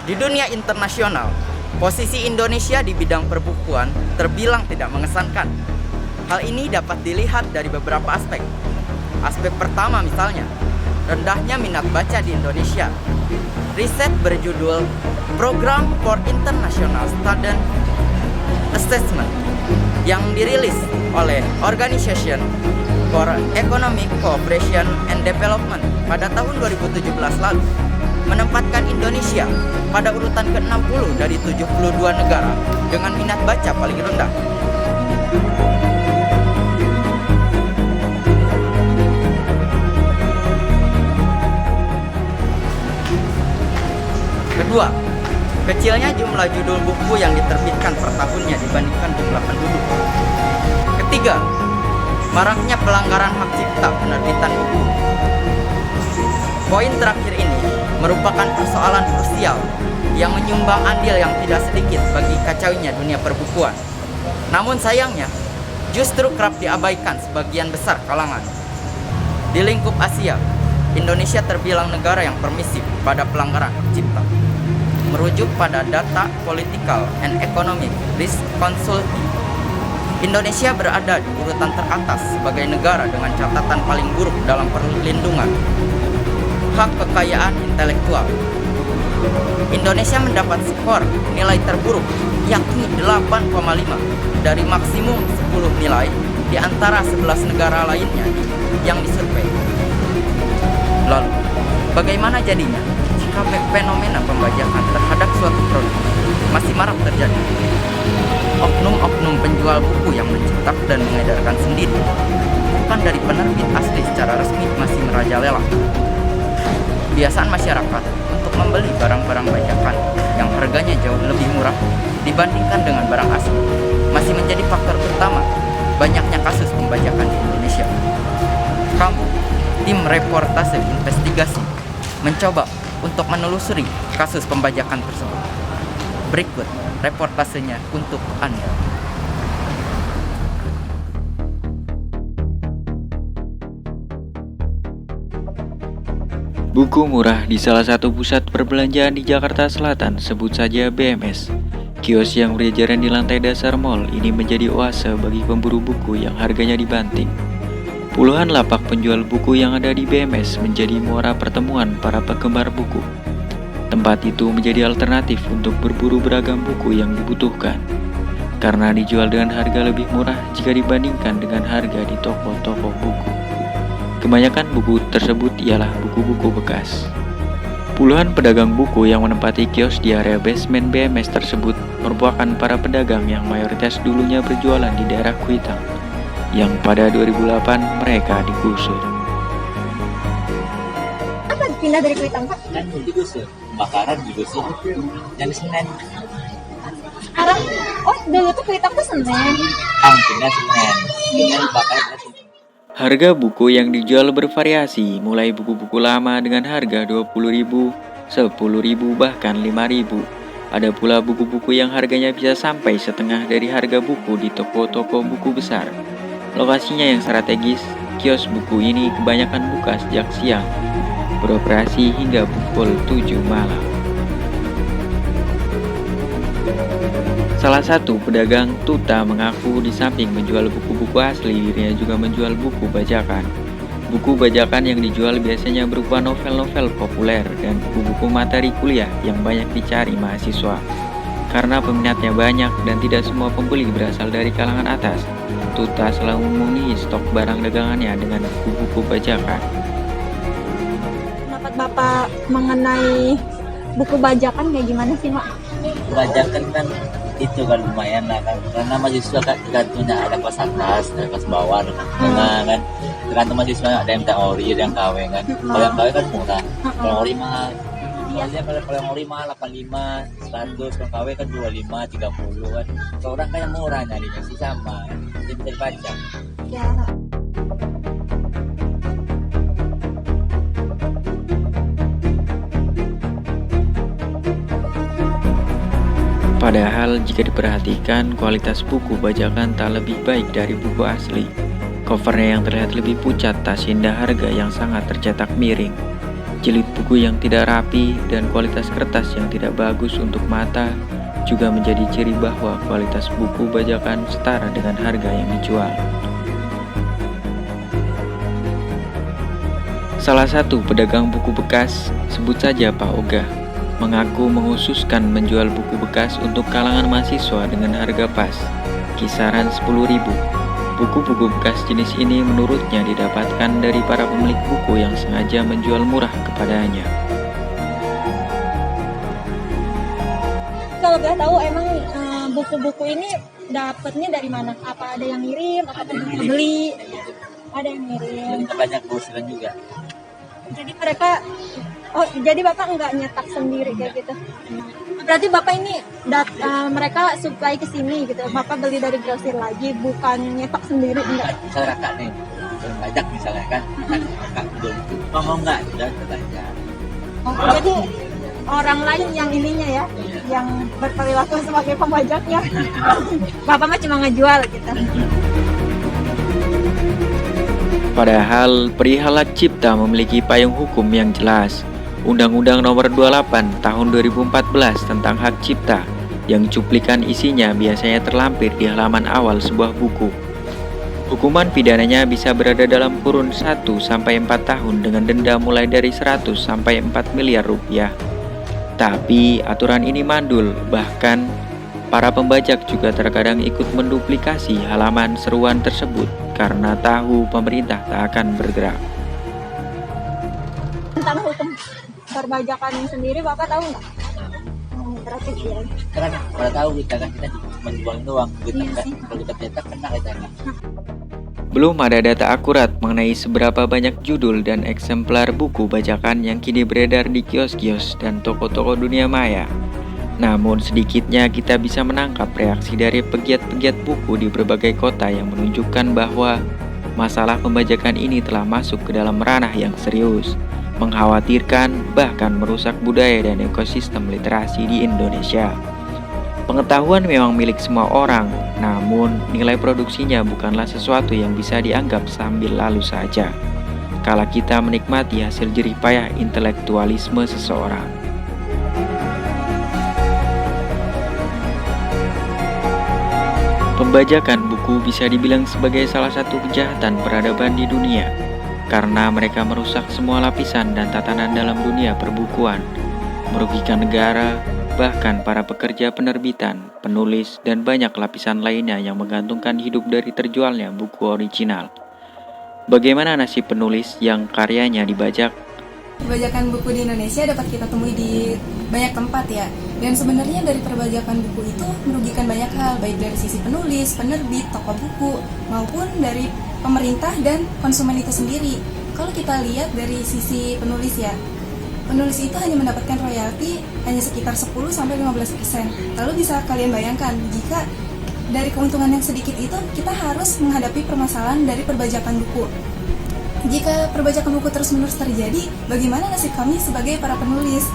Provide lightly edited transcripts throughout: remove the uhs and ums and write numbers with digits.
Di dunia internasional, posisi Indonesia di bidang perbukuan terbilang tidak mengesankan. Hal ini dapat dilihat dari beberapa aspek. Aspek pertama misalnya, rendahnya minat baca di Indonesia. Riset berjudul Program for International Student Assessment yang dirilis oleh Organization for Economic Cooperation and Development pada tahun 2017 lalu menempatkan Indonesia pada urutan ke-60 dari 72 negara dengan minat baca paling rendah. Kedua, kecilnya jumlah judul buku yang diterbitkan per tahunnya dibandingkan jumlah penduduk. Ketiga, maraknya pelanggaran hak cipta penerbitan buku. Poin terakhir ini merupakan persoalan krusial yang menyumbang andil yang tidak sedikit bagi kacaunya dunia perbukuan. Namun sayangnya, justru kerap diabaikan sebagian besar kalangan. Di lingkup Asia, Indonesia terbilang negara yang permisif pada pelanggaran hak cipta. Merujuk pada data Political and Economic Risk Consulting, Indonesia berada di urutan teratas sebagai negara dengan catatan paling buruk dalam perlindungan hak kekayaan intelektual. Indonesia mendapat skor nilai terburuk yakni 8,5 dari maksimum 10 nilai di antara 11 negara lainnya yang disurvei. Lalu, bagaimana jadinya jika fenomena pembajakan terhadap suatu produk masih marak terjadi? Oknum-oknum penjual buku yang mencetak dan mengedarkan sendiri, bukan dari penerbit asli secara resmi, masih merajalela. Kebiasaan masyarakat untuk membeli barang-barang bajakan yang harganya jauh lebih murah dibandingkan dengan barang asli masih menjadi faktor utama banyaknya kasus pembajakan di Indonesia. Kami, tim reportase investigasi, mencoba untuk menelusuri kasus pembajakan tersebut. Berikut reportasenya untuk Anda. Buku murah di salah satu pusat perbelanjaan di Jakarta Selatan, sebut saja BMS. Kios yang berjajaran di lantai dasar mal ini menjadi oase bagi pemburu buku yang harganya dibanting. Puluhan lapak penjual buku yang ada di BMS menjadi muara pertemuan para penggemar buku. Tempat itu menjadi alternatif untuk berburu beragam buku yang dibutuhkan, karena dijual dengan harga lebih murah jika dibandingkan dengan harga di toko-toko buku. Kebanyakan buku tersebut ialah buku-buku bekas. Puluhan pedagang buku yang menempati kios di area basement BMS tersebut merupakan para pedagang yang mayoritas dulunya berjualan di daerah Kuitang, yang pada 2008 mereka digusur. Apa pindah dari Kuitang, Pak? Kan digusur, kebakaran digusur, yang di Senen. Sekarang, dulu tuh Kuitang tuh Senen. Pindah Senen, pindah kebakaran ke Senen. Harga buku yang dijual bervariasi, mulai buku-buku lama dengan harga 20.000, 10.000, bahkan 5.000. Ada pula buku-buku yang harganya bisa sampai setengah dari harga buku di toko-toko buku besar. Lokasinya yang strategis, kios buku ini kebanyakan buka sejak siang, beroperasi hingga pukul 7 malam. Salah satu pedagang Tuta mengaku di samping menjual buku-buku asli, dirinya juga menjual buku bajakan. Buku bajakan yang dijual biasanya berupa novel-novel populer dan buku-buku materi kuliah yang banyak dicari mahasiswa. Karena peminatnya banyak dan tidak semua pembeli berasal dari kalangan atas, Tuta selalu memenuhi stok barang dagangannya dengan buku-buku bajakan. Pendapat Bapak mengenai buku bajakan kayak gimana sih, Pak? Bajakan kan itu kan lumayan lah kan, karena mahasiswa kan tergantungnya ada kelas atas, ada kelas bawah, ada kelas tengah kan. Tergantung mahasiswa, ada yang ori, ada yang KW kan. Kalau yang KW kan murah, kalau ori mahal. Kalau yang ori mahal 85, 100, kalau KW kan 25, 30 kan. Kalau orang kan yang murah nyarinya sih sama, jadi bisa dipajang. Ya. Padahal jika diperhatikan, kualitas buku bajakan tak lebih baik dari buku asli. Covernya yang terlihat lebih pucat tak seindah harga yang sangat tercetak miring. Jilid buku yang tidak rapi dan kualitas kertas yang tidak bagus untuk mata juga menjadi ciri bahwa kualitas buku bajakan setara dengan harga yang dijual. Salah satu pedagang buku bekas, sebut saja Pak Oga, mengaku menghususkan menjual buku bekas untuk kalangan mahasiswa dengan harga pas, kisaran 10.000. Buku-buku bekas jenis ini menurutnya didapatkan dari para pemilik buku yang sengaja menjual murah kepadanya. Kalau boleh tahu emang buku-buku ini dapatnya dari mana? Apa ada yang ngirim atau beli? Ada yang ngirim. Kita banyak bosan juga. Jadi mereka, jadi Bapak nggak nyetak sendiri kayak gitu? Berarti Bapak ini mereka supply ke sini gitu. Bapak beli dari grosir lagi, bukan nyetak sendiri enggak? Misalnya kakak nih, bajak misalnya kan, kakak betul. Mau nggak? Udah belajar. Jadi orang lain yang ininya ya, yang berperilaku sebagai pembajaknya. Bapak mah cuma ngejual gitu. Padahal perihal hak cipta memiliki payung hukum yang jelas. Undang-Undang Nomor 28 Tahun 2014 tentang hak cipta, yang cuplikan isinya biasanya terlampir di halaman awal sebuah buku. Hukuman pidananya bisa berada dalam kurun 1 sampai 4 tahun dengan denda mulai dari 100 sampai 4 miliar rupiah. Tapi aturan ini mandul, bahkan para pembajak juga terkadang ikut menduplikasi halaman seruan tersebut karena tahu pemerintah tak akan bergerak. Tentang hukum perbajakan sendiri Bapak tahu nggak? Berarti ya. Kan pada tahu kita kan kita menjual doang. Kita Iya kan sih. kalau kita cetak kena kita kan. Belum ada data akurat mengenai seberapa banyak judul dan eksemplar buku bajakan yang kini beredar di kios-kios dan toko-toko dunia maya. Namun sedikitnya kita bisa menangkap reaksi dari pegiat-pegiat buku di berbagai kota yang menunjukkan bahwa masalah pembajakan ini telah masuk ke dalam ranah yang serius, mengkhawatirkan bahkan merusak budaya dan ekosistem literasi di Indonesia. Pengetahuan memang milik semua orang, namun nilai produksinya bukanlah sesuatu yang bisa dianggap sambil lalu saja, kala kita menikmati hasil jerih payah intelektualisme seseorang. Pembajakan buku bisa dibilang sebagai salah satu kejahatan peradaban di dunia, karena mereka merusak semua lapisan dan tatanan dalam dunia perbukuan, merugikan negara, bahkan para pekerja penerbitan, penulis, dan banyak lapisan lainnya yang menggantungkan hidup dari terjualnya buku original. Bagaimana nasib penulis yang karyanya dibajak? Perbajakan buku di Indonesia dapat kita temui di banyak tempat ya. Dan sebenarnya dari perbajakan buku itu merugikan banyak hal, baik dari sisi penulis, penerbit, toko buku, maupun dari pemerintah dan konsumen itu sendiri. Kalau kita lihat dari sisi penulis ya, penulis itu hanya mendapatkan royalti hanya sekitar 10-15%. Lalu bisa kalian bayangkan jika dari keuntungan yang sedikit itu kita harus menghadapi permasalahan dari perbajakan buku. Jika perbajakan buku terus-menerus terjadi, bagaimana nasib kami sebagai para penulis?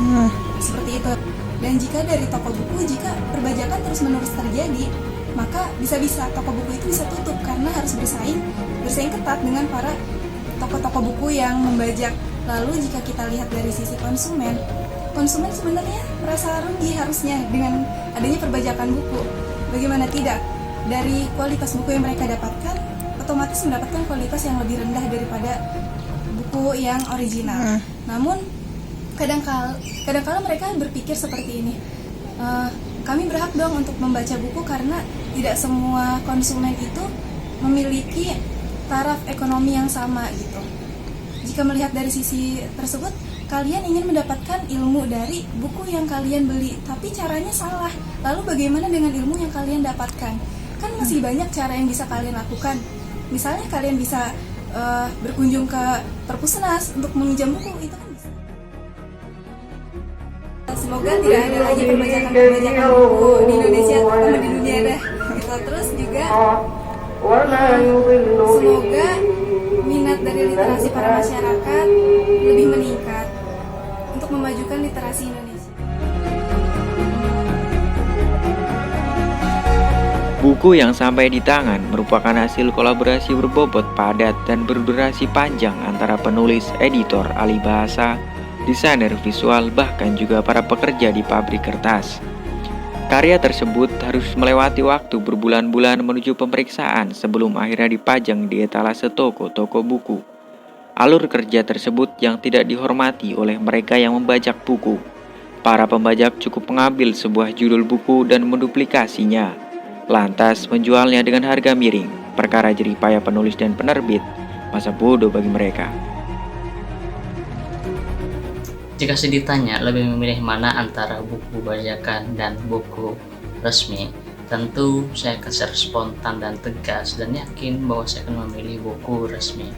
Seperti itu. Dan jika dari toko buku, jika perbajakan terus-menerus terjadi, maka bisa-bisa toko buku itu bisa tutup karena harus bersaing ketat dengan para toko-toko buku yang membajak. Lalu jika kita lihat dari sisi konsumen sebenarnya merasa rugi harusnya dengan adanya perbajakan buku. Bagaimana tidak? Dari kualitas buku yang mereka dapatkan, otomatis mendapatkan kualitas yang lebih rendah daripada buku yang original. Namun kadang-kala mereka berpikir seperti ini, kami berhak dong untuk membaca buku karena tidak semua konsumen itu memiliki taraf ekonomi yang sama gitu. Jika melihat dari sisi tersebut, kalian ingin mendapatkan ilmu dari buku yang kalian beli, tapi caranya salah. Lalu bagaimana dengan ilmu yang kalian dapatkan? Kan masih banyak cara yang bisa kalian lakukan. Misalnya kalian bisa berkunjung ke perpustakaan untuk meminjam buku, itu kan bisa. Semoga tidak ada lagi perbajakan buku di Indonesia atau di dunia deh. Gitu. Terus juga semoga minat dari literasi para masyarakat lebih meningkat untuk memajukan literasi Indonesia. Buku yang sampai di tangan merupakan hasil kolaborasi berbobot padat dan berdurasi panjang antara penulis, editor, ahli bahasa, desainer visual, bahkan juga para pekerja di pabrik kertas. Karya tersebut harus melewati waktu berbulan-bulan menuju pemeriksaan sebelum akhirnya dipajang di etalase toko-toko buku. Alur kerja tersebut yang tidak dihormati oleh mereka yang membajak buku. Para pembajak cukup mengambil sebuah judul buku dan menduplikasinya, lantas menjualnya dengan harga miring. Perkara jeripaya penulis dan penerbit, masa bodoh bagi mereka. Jika saya ditanya lebih memilih mana antara buku bajakan dan buku resmi, tentu saya akan secara spontan dan tegas dan yakin bahwa saya akan memilih buku resmi.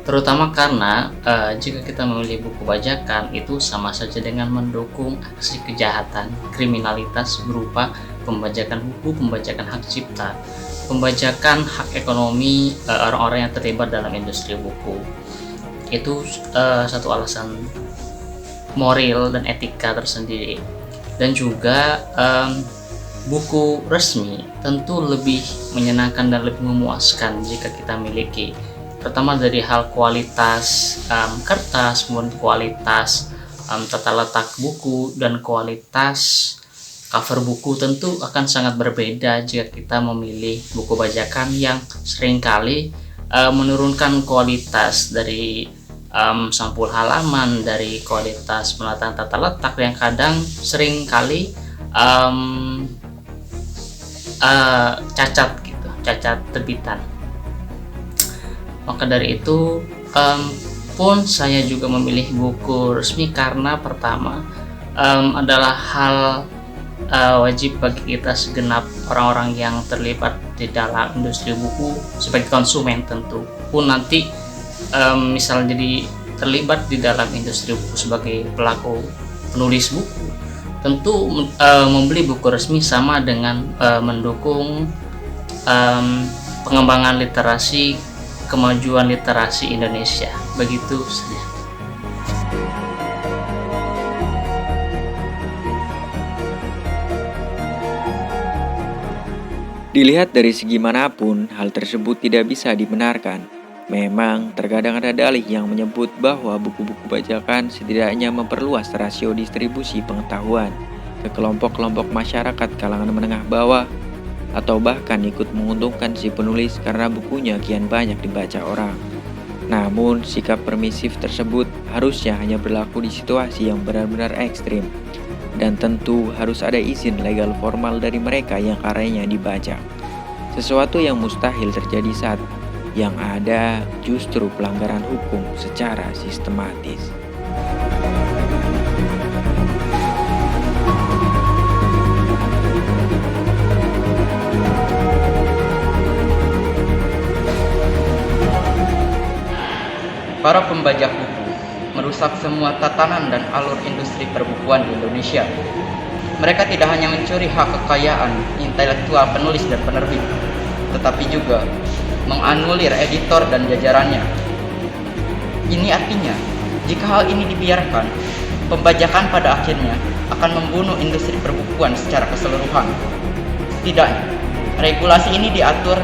Terutama karena jika kita memilih buku bajakan itu sama saja dengan mendukung aksi kejahatan, kriminalitas berupa pembajakan buku, pembajakan hak cipta, pembajakan hak ekonomi orang-orang yang terlibat dalam industri buku. Itu satu alasan moral dan etika tersendiri. Dan juga buku resmi tentu lebih menyenangkan dan lebih memuaskan jika kita miliki. Pertama dari hal kualitas kertas, kemudian kualitas tata letak buku, dan kualitas cover buku tentu akan sangat berbeda jika kita memilih buku bajakan yang seringkali menurunkan kualitas dari sampul halaman, dari kualitas penataan tata letak yang kadang sering kali cacat gitu, cacat terbitan. Maka dari itu pun saya juga memilih buku resmi karena pertama adalah hal wajib bagi kita segenap orang-orang yang terlibat di dalam industri buku sebagai konsumen tentu pun nanti misalnya jadi terlibat di dalam industri buku sebagai pelaku penulis buku, tentu membeli buku resmi sama dengan mendukung pengembangan literasi, kemajuan literasi Indonesia. Begitu saja. Dilihat dari segi manapun, hal tersebut tidak bisa dibenarkan. Memang, terkadang ada dalih yang menyebut bahwa buku-buku bajakan setidaknya memperluas rasio distribusi pengetahuan ke kelompok-kelompok masyarakat kalangan menengah bawah, atau bahkan ikut menguntungkan si penulis karena bukunya kian banyak dibaca orang. Namun, sikap permisif tersebut harusnya hanya berlaku di situasi yang benar-benar ekstrim, dan tentu harus ada izin legal formal dari mereka yang karyanya dibaca. Sesuatu yang mustahil terjadi saat yang ada justru pelanggaran hukum secara sistematis. Para pembajak buku merusak semua tatanan dan alur industri perbukuan di Indonesia. Mereka tidak hanya mencuri hak kekayaan intelektual penulis dan penerbit, tetapi juga menganulir editor dan jajarannya. Ini artinya, jika hal ini dibiarkan, pembajakan pada akhirnya akan membunuh industri perbukuan secara keseluruhan. Setidaknya, regulasi ini diatur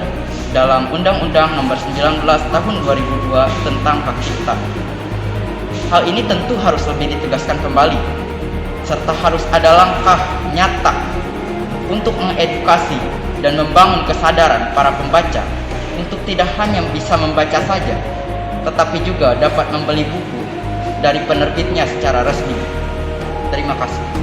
dalam Undang-Undang Nomor 19 Tahun 2002 tentang Hak Cipta. Hal ini tentu harus lebih ditegaskan kembali, serta harus ada langkah nyata untuk mengedukasi dan membangun kesadaran para pembaca untuk tidak hanya bisa membaca saja, tetapi juga dapat membeli buku dari penerbitnya secara resmi. Terima kasih.